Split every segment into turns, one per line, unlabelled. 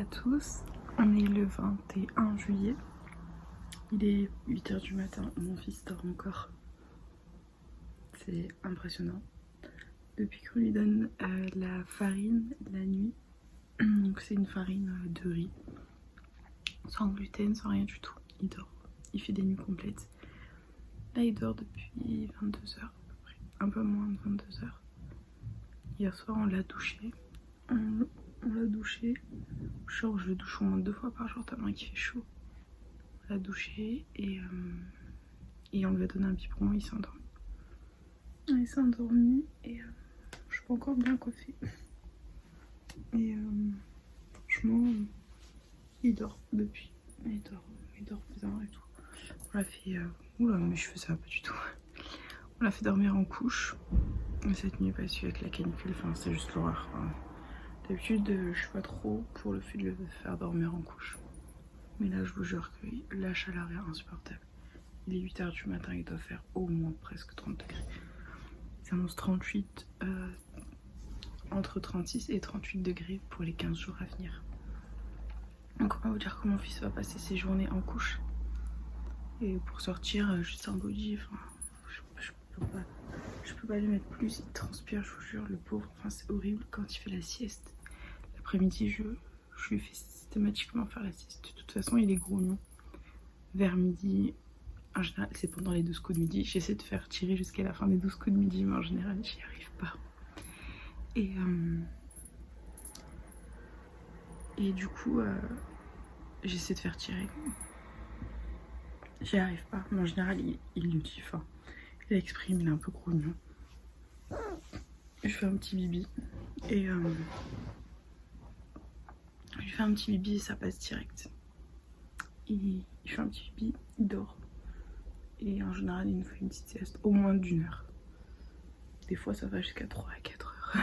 à tous, on est le 21 juillet, il est 8 h du matin, mon fils dort encore, c'est impressionnant. Depuis qu'on lui donne la farine la nuit, donc c'est une farine de riz, sans gluten, sans rien du tout, il dort, il fait des nuits complètes. Là il dort depuis 22 h à peu près, un peu moins de 22 h. Hier soir on l'a douché, on l'a douché, genre je le douche au moins 2 fois par jour tellement qu'il fait chaud. On l'a douché et on lui a donné un biberon, il s'est endormi. Il s'est endormi et je suis pas encore bien coiffée. Et franchement, il dort depuis. Il dort bien et tout. On l'a fait... oula, mes cheveux ça va pas du tout. On l'a fait dormir en couche. Cette nuit parce qu'avec la canicule, enfin c'est juste l'horreur. D'habitude je suis pas trop pour le fait de le faire dormir en couche. Mais là je vous jure que la chaleur est insupportable. Il est 8 h du matin, il doit faire au moins presque 30 degrés. Ça annonce 38, entre 36 et 38 degrés pour les 15 jours à venir. Donc on va vous dire comment mon fils va passer ses journées en couche. Et pour sortir, juste un body, enfin, je peux pas lui mettre plus, il transpire, je vous jure, le pauvre. Enfin c'est horrible quand il fait la sieste. L'après-midi, je lui fais systématiquement faire la sieste. De toute façon, il est grognon. Vers midi, en général, c'est pendant les 12 coups de midi. J'essaie de faire tirer jusqu'à la fin des 12 coups de midi, mais en général, j'y arrive pas. Et du coup, j'essaie de faire tirer. J'y arrive pas. Mais en général, il le dit. Enfin, il exprime, il est un peu grognon. Je fais un petit bibi. Et je lui fais un petit bibi et ça passe direct. Il fait un petit bibi, il dort. Et en général, il nous fait une petite sieste, au moins d'1 heure. Des fois, ça va jusqu'à 3 à 4 heures.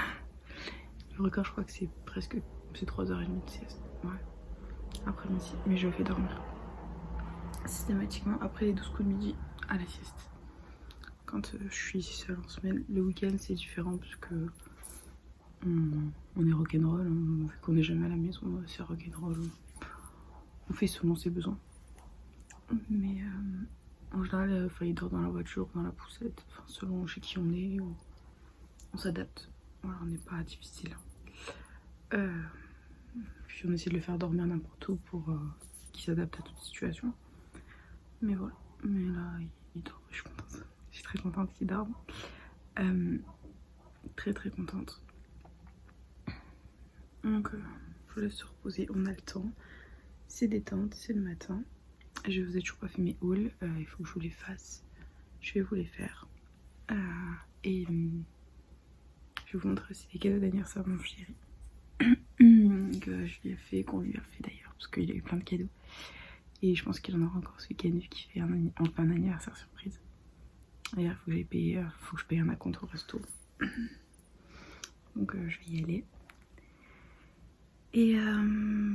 Le record, je crois que c'est presque 3h30 de sieste. Ouais. Après-midi. Mais je le fais dormir systématiquement après les 12 coups de midi à la sieste. Quand je suis seule en semaine, le week-end c'est différent parce que on est rock'n'roll, vu qu'on n'est jamais à la maison, c'est rock'n'roll. On fait selon ses besoins. Mais en général, il dort dans la voiture, dans la poussette, enfin, selon chez qui on est, on s'adapte. Voilà, on n'est pas difficile. Puis on essaie de le faire dormir n'importe où pour qu'il s'adapte à toute situation. Mais voilà, mais là il dort, je suis contente. Je suis très contente qu'il dorme. Très très contente. Donc je vous laisse se reposer, on a le temps. C'est détente, c'est le matin. Je vous ai toujours pas fait mes hauls, il faut que je vous les fasse. Je vais vous les faire. Et je vais vous montrer aussi les cadeaux d'anniversaire de mon chéri. Que je lui ai fait, qu'on lui a fait d'ailleurs, parce qu'il a eu plein de cadeaux. Et je pense qu'il en aura encore ce week-end vu qu'il fait enfin un anniversaire surprise. D'ailleurs, il faut que j'aille payer, faut que je paye un acompte au resto. Donc je vais y aller. Et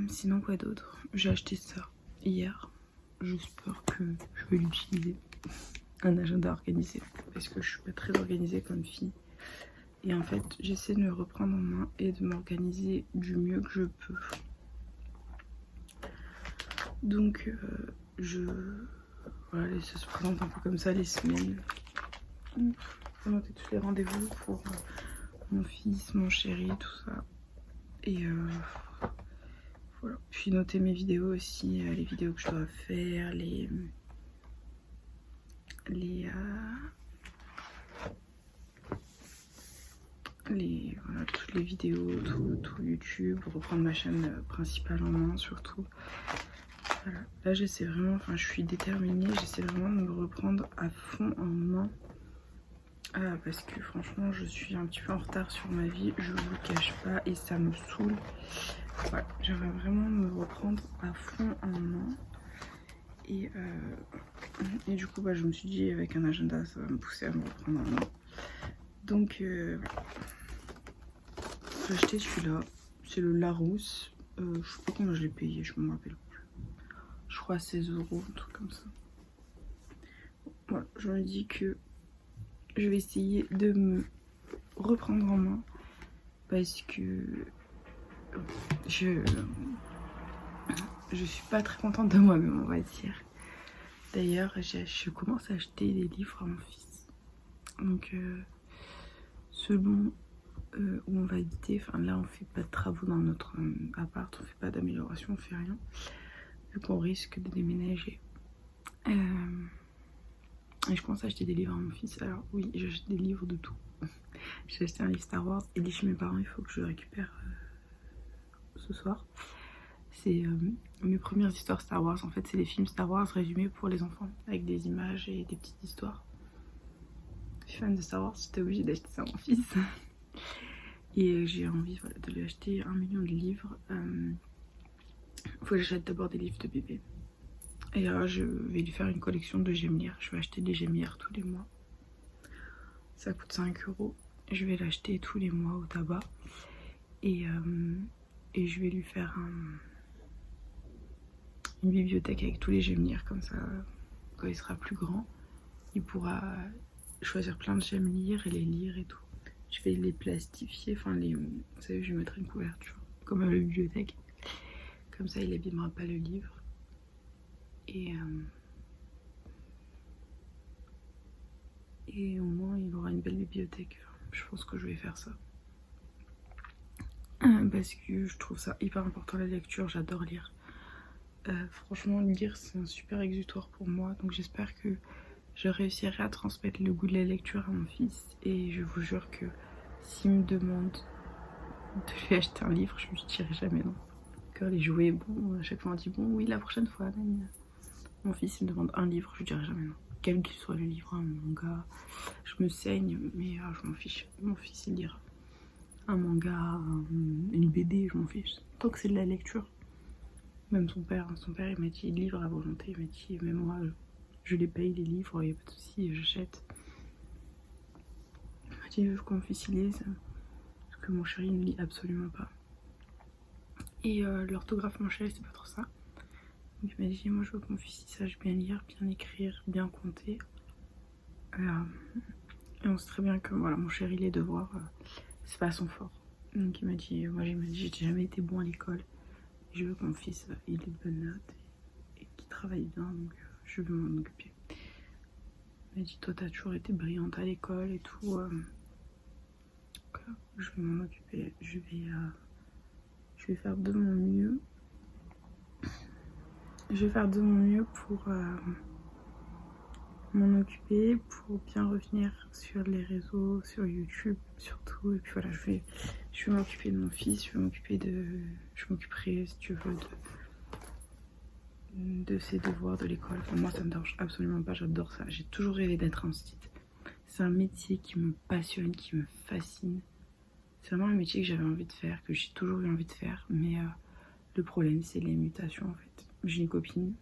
sinon quoi d'autre? J'ai acheté ça hier. J'espère que je vais l'utiliser. Un agenda organisé. Parce que je suis pas très organisée comme fille. Et en fait, j'essaie de me reprendre en main et de m'organiser du mieux que je peux. Donc voilà, ça se présente un peu comme ça les semaines. J'ai noté tous les rendez-vous pour mon fils, mon chéri, tout ça. Et voilà. Puis noter mes vidéos aussi, les vidéos que je dois faire, voilà, toutes les vidéos, tout YouTube, reprendre ma chaîne principale en main surtout. Voilà. Là j'essaie vraiment, enfin je suis déterminée, j'essaie vraiment de me reprendre à fond en main. Parce que franchement je suis un petit peu en retard sur ma vie, je vous le cache pas et ça me saoule. Voilà, j'aimerais vraiment me reprendre à fond en main. Et du coup je me suis dit avec un agenda ça va me pousser à me reprendre en main. Donc j'ai acheté celui-là, c'est le Larousse. Je sais pas comment je l'ai payé, je me rappelle plus. Je crois 16 €, un truc comme ça. Voilà, je me dis que je vais essayer de me reprendre en main parce que je suis pas très contente de moi-même, on va dire. D'ailleurs, je commence à acheter des livres à mon fils. Donc, selon où on va habiter, enfin là on fait pas de travaux dans notre appart, on fait pas d'amélioration, on fait rien, vu qu'on risque de déménager. Et je commence à acheter des livres à mon fils. Alors oui, j'achète des livres de tout. J'ai acheté un livre Star Wars et dit chez mes parents, il faut que je le récupère ce soir. C'est mes premières histoires Star Wars. En fait, c'est les films Star Wars résumés pour les enfants, avec des images et des petites histoires. Je suis fan de Star Wars, j'étais obligée d'acheter ça à mon fils. Et j'ai envie de lui acheter 1 million de livres. Faut que j'achète d'abord des livres de bébé. Et je vais lui faire une collection de j'aime lire. Je vais acheter des j'aime lire tous les mois. Ça coûte 5 €. Je vais l'acheter tous les mois au tabac. Et je vais lui faire une bibliothèque avec tous les j'aime lire. Comme ça, quand il sera plus grand, il pourra choisir plein de j'aime lire et les lire et tout. Je vais les plastifier, enfin vous savez, je vais mettre une couverture, comme à la bibliothèque. Comme ça, il abîmera pas le livre. Et au moins, il aura une belle bibliothèque. Je pense que je vais faire ça. Parce que je trouve ça hyper important, la lecture, j'adore lire. Franchement, lire, c'est un super exutoire pour moi. Donc j'espère que je réussirai à transmettre le goût de la lecture à mon fils. Et je vous jure que s'il me demande de lui acheter un livre, je lui dirai jamais non. Quand les jouets, bon, à chaque fois on dit bon, oui, la prochaine fois. Mon fils, il me demande un livre, je lui dirai jamais non. Quel qu'il soit le livre, un manga, je me saigne, mais je m'en fiche. Mon fils, il lira. Un manga, une BD, je m'en fiche. Tant que c'est de la lecture. Même son père, il m'a dit livre à volonté. Il m'a dit, même moi, je les paye les livres, il n'y a pas de souci, j'achète. Il m'a dit, je veux que mon fils il lise, parce que mon chéri ne lit absolument pas. Et l'orthographe, mon chéri, c'est pas trop ça. Donc il m'a dit, moi je veux que mon fils il sache bien lire, bien écrire, bien compter. Et on sait très bien que voilà, mon chéri, les devoirs, c'est pas son fort. Donc il m'a dit, j'ai jamais été bon à l'école. Je veux que mon fils il ait de bonnes notes et qu'il travaille bien, donc je veux m'en occuper. Il m'a dit, toi t'as toujours été brillante à l'école et tout. Je vais m'en occuper, je vais faire de mon mieux. Je vais faire de mon mieux pour m'en occuper, pour bien revenir sur les réseaux, sur YouTube surtout. Et puis voilà, je vais m'occuper de mon fils, je m'occuperai, si tu veux, de ses devoirs de l'école. Enfin, moi, ça me dérange absolument pas, j'adore ça. J'ai toujours rêvé d'être institutrice. C'est un métier qui me passionne, qui me fascine. C'est vraiment un métier que j'avais envie de faire, que j'ai toujours eu envie de faire. Mais le problème, c'est les mutations, en fait. J'ai une copine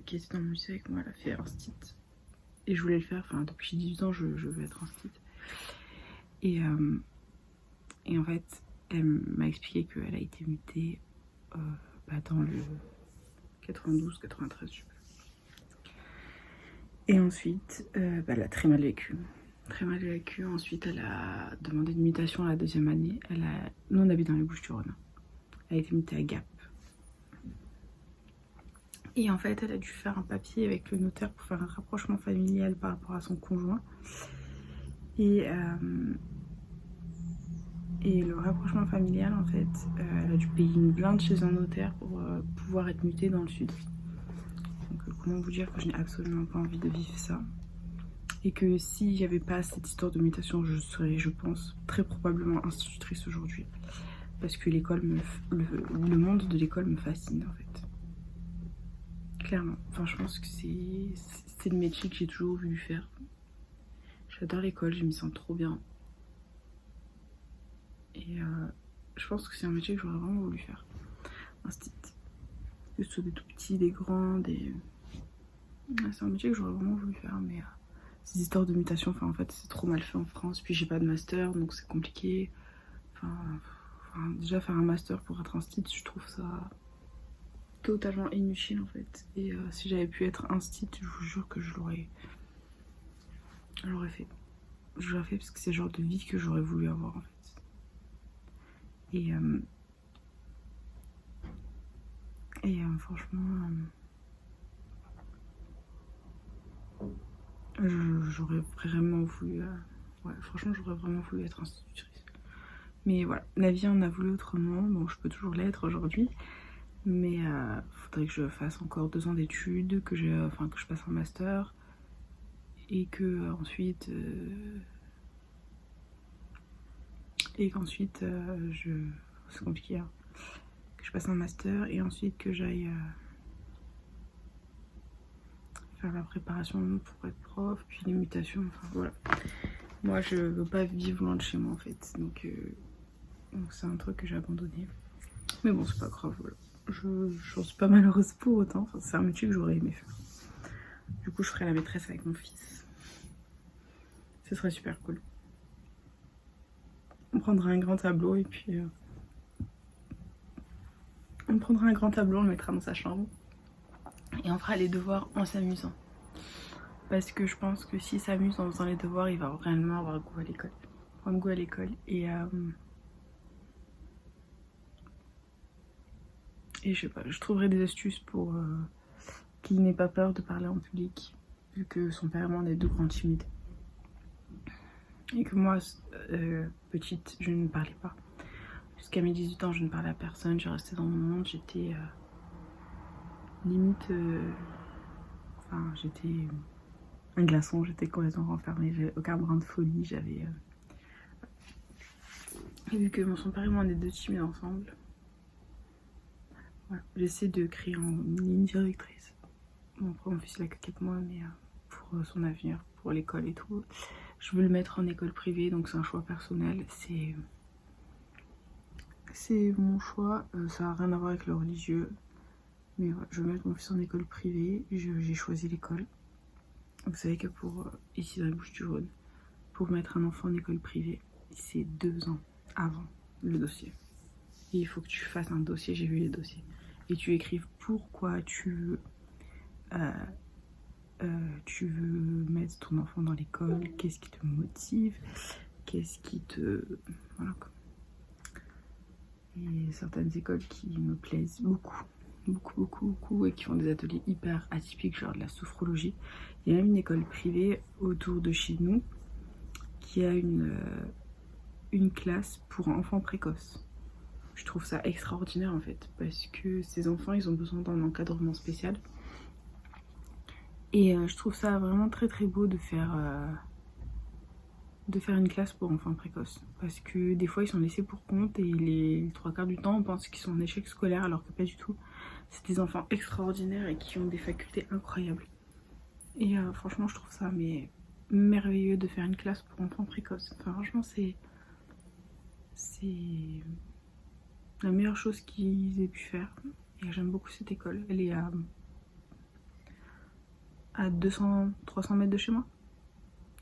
qui était dans mon lycée avec moi, elle a fait institut. Et je voulais le faire, enfin, depuis 18 ans, je veux être institut. Et en fait, elle m'a expliqué qu'elle a été mutée dans le 92, 93, je sais plus. Et ensuite, elle a très mal vécu. Très mal vécu. Ensuite, elle a demandé une mutation à la 2e année. Nous, on habite dans les Bouches-du-Rhône. Elle a été mutée à Gap. Et en fait, elle a dû faire un papier avec le notaire pour faire un rapprochement familial par rapport à son conjoint. Et le rapprochement familial, en fait, elle a dû payer une blinde chez un notaire pour pouvoir être mutée dans le sud. Donc comment vous dire que je n'ai absolument pas envie de vivre ça. Et que s'il n'y avait pas cette histoire de mutation, je serais, je pense, très probablement institutrice aujourd'hui. Parce que l'école le monde de l'école me fascine, en fait. Clairement. Enfin, je pense que c'est le métier que j'ai toujours voulu faire. J'adore l'école, je m'y sens trop bien. Et je pense que c'est un métier que j'aurais vraiment voulu faire. Institut. Que ce soit des tout petits, des grands, c'est un métier que j'aurais vraiment voulu faire, mais ces histoires de mutation, en fait, c'est trop mal fait en France. Puis j'ai pas de master, donc c'est compliqué. Déjà faire un master pour être institut, je trouve ça totalement inutile en fait. Et si j'avais pu être institut, je vous jure que je l'aurais fait. Je l'aurais fait parce que c'est le genre de vie que j'aurais voulu avoir en fait. Et Et franchement, j'aurais vraiment voulu... ouais, franchement, j'aurais vraiment voulu être institutrice. Mais voilà, la vie en a voulu autrement. Bon, je peux toujours l'être aujourd'hui. Mais faudrait que je fasse encore 2 ans d'études, que je passe un master. Et que ensuite... et qu'ensuite, c'est compliqué, hein. Que je passe un master et ensuite que j'aille... faire la préparation pour être prof, puis les mutations, enfin voilà. Moi je veux pas vivre loin de chez moi en fait, donc c'est un truc que j'ai abandonné. Mais bon, c'est pas grave, voilà. J'en suis pas malheureuse pour autant, enfin, c'est un métier que j'aurais aimé faire. Du coup je ferai la maîtresse avec mon fils. Ce serait super cool. On prendra un grand tableau et puis... on prendra un grand tableau, on le mettra dans sa chambre. Et on fera les devoirs en s'amusant. Parce que je pense que s'il s'amuse en faisant les devoirs, il va vraiment avoir goût à l'école. Prendre goût à l'école. Et je sais pas, je trouverai des astuces pour qu'il n'ait pas peur de parler en public. Vu que son père et moi, on est 2 grands timides. Et que moi, petite, je ne parlais pas. Jusqu'à mes 18 ans, je ne parlais à personne. Je restais dans mon monde. J'étais limite... enfin, j'étais un glaçon. J'étais complètement renfermée. J'avais aucun brin de folie. J'avais... Et vu que son père et moi, on est 2 timides ensemble, voilà, j'essaie de créer une ligne directrice. Bon, après, mon fils, il a que 4 mois, mais pour son avenir, pour l'école et tout. Je veux le mettre en école privée, donc c'est un choix personnel. C'est mon choix, ça n'a rien à voir avec le religieux. Mais voilà, je veux mettre mon fils en école privée. J'ai choisi l'école. Vous savez que pour, ici dans les Bouches-du-Rhône, pour mettre un enfant en école privée, c'est 2 ans avant le dossier. Et il faut que tu fasses un dossier, j'ai vu les dossiers. Et tu écrives pourquoi tu veux mettre ton enfant dans l'école, qu'est-ce qui te motive, qu'est-ce qui te... Voilà quoi. Et certaines écoles qui me plaisent beaucoup, et qui font des ateliers hyper atypiques, genre de la sophrologie. Il y a même une école privée autour de chez nous qui a une classe pour enfants précoces. Je trouve ça extraordinaire en fait, parce que ces enfants, ils ont besoin d'un encadrement spécial. Et je trouve ça vraiment très très beau de faire une classe pour enfants précoces. Parce que des fois, ils sont laissés pour compte et les 3/4 du temps, on pense qu'ils sont en échec scolaire alors que pas du tout. C'est des enfants extraordinaires et qui ont des facultés incroyables. Et franchement, je trouve ça mais merveilleux de faire une classe pour enfants précoces. Enfin, franchement, c'est la meilleure chose qu'ils aient pu faire. Et j'aime beaucoup cette école. Elle est à 200-300 mètres de chez moi.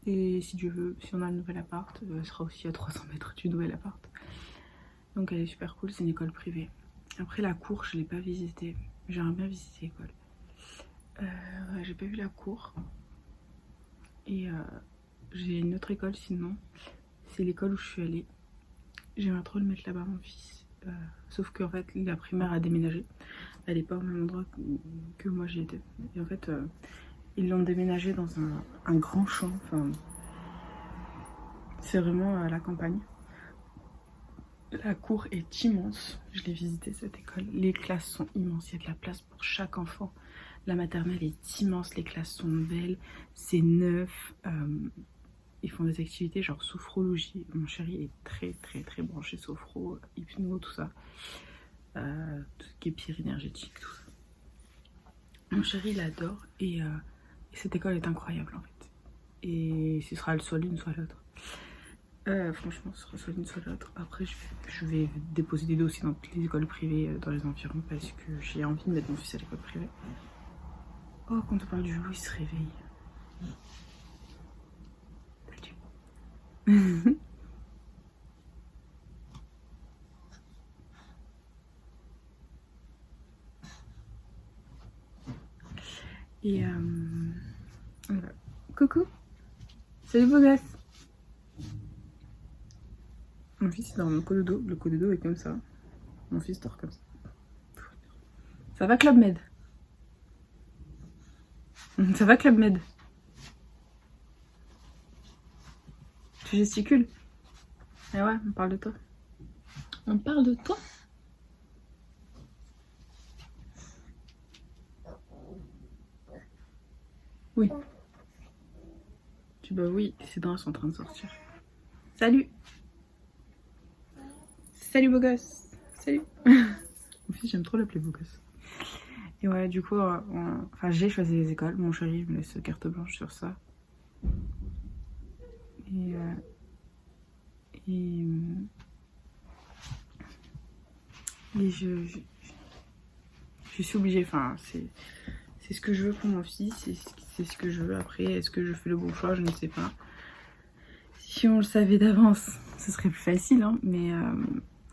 Et si Dieu veut, si on a le nouvel appart, elle sera aussi à 300 mètres du nouvel appart. Donc elle est super cool, c'est une école privée. Après la cour, je l'ai pas visitée. J'aimerais bien visiter l'école. Ouais, j'ai pas vu la cour. Et j'ai une autre école sinon. C'est l'école où je suis allée. J'aimerais trop le mettre là-bas, mon fils. Sauf qu'en fait, la primaire a déménagé. Elle est pas au même endroit que moi j'y étais. Et en fait, ils l'ont déménagé dans un grand champ. Enfin, c'est vraiment à la campagne. La cour est immense. Je l'ai visité cette école. Les classes sont immenses. Il y a de la place pour chaque enfant. La maternelle est immense. Les classes sont belles. C'est neuf. Ils font des activités genre sophrologie. Mon chéri est très très très branché sophro, hypno, tout ça. Tout ce qui est pierre énergétique, tout ça. Mon chéri il adore et cette école est incroyable en fait. Et ce sera soit l'une soit l'autre. Franchement, ce sera soit l'une soit l'autre. Après, je vais déposer des dossiers dans toutes les écoles privées dans les environs parce que j'ai envie de mettre mon fils à l'école privée. Oh, quand on parle du loup, il se réveille. Et voilà. Coucou. Salut beau gosse. Mon fils il dort dans le cododo. Le cododo est comme ça. Mon fils dort comme ça. Ça va Club Med? Ça va Club Med? Tu gesticules? Eh ouais, on parle de toi. On parle de toi? Oui. Bah oui, ses dents sont en train de sortir. Salut! Salut beau gosse! Salut! En fait, j'aime trop l'appeler beau gosse. Et ouais, du coup, enfin, j'ai choisi les écoles. Mon chéri me laisse carte blanche sur ça. Et je suis obligée. Enfin, c'est ce que je veux pour mon fils. C'est ce que je veux. Après, est-ce que je fais le bon choix? Je ne sais pas. Si on le savait d'avance, ce serait plus facile. Hein, mais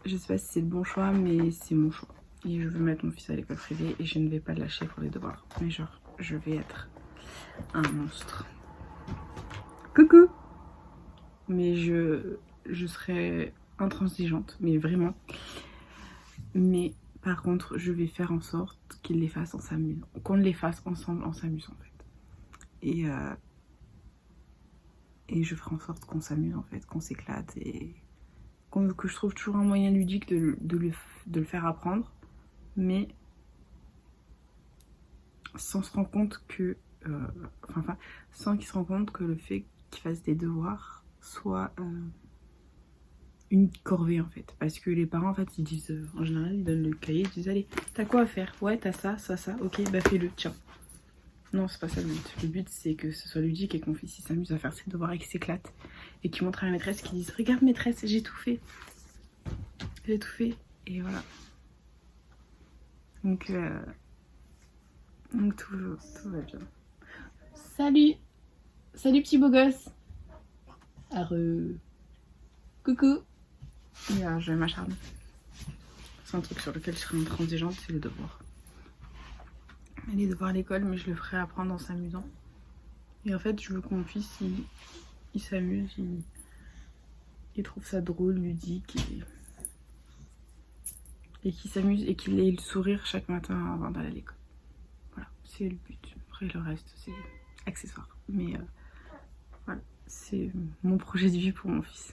je sais pas si c'est le bon choix, mais c'est mon choix. Et je veux mettre mon fils à l'école privée et je ne vais pas le lâcher pour les devoirs. Mais genre, je vais être un monstre. Coucou! Mais je serai intransigeante, mais vraiment. Mais par contre, je vais faire en sorte qu'il les fasse en s'amusant. Qu'on les fasse ensemble en s'amusant en fait. Et je ferai en sorte qu'on s'amuse en fait, qu'on s'éclate et que je trouve toujours un moyen ludique de le faire apprendre. Mais sans se rendre compte que... sans qu'il se rende compte que le fait qu'il fasse des devoirs soit une corvée en fait. Parce que les parents en fait ils disent, en général ils donnent le cahier, ils disent allez, t'as quoi à faire? Ouais, t'as ça, ça, ça, ok, bah fais-le, tiens. Non, c'est pas ça le but. Le but c'est que ce soit ludique et que mon fils il s'amuse à faire ses devoirs et qu'il s'éclate. Et qu'il montre à la maîtresse, qu'il dise regarde maîtresse, j'ai tout fait. J'ai tout fait. Et voilà. Donc tout va bien. Salut! Salut petit beau gosse! Coucou! Et je vais m'acharner. C'est un truc sur lequel je serai intransigeante, c'est les devoirs. Les devoirs à l'école, mais je le ferai apprendre en s'amusant. Et en fait, je veux que mon fils, il s'amuse, il trouve ça drôle, ludique, et qu'il s'amuse et qu'il ait le sourire chaque matin avant d'aller à l'école. Voilà, c'est le but. Après, le reste, c'est accessoire. Mais voilà, c'est mon projet de vie pour mon fils.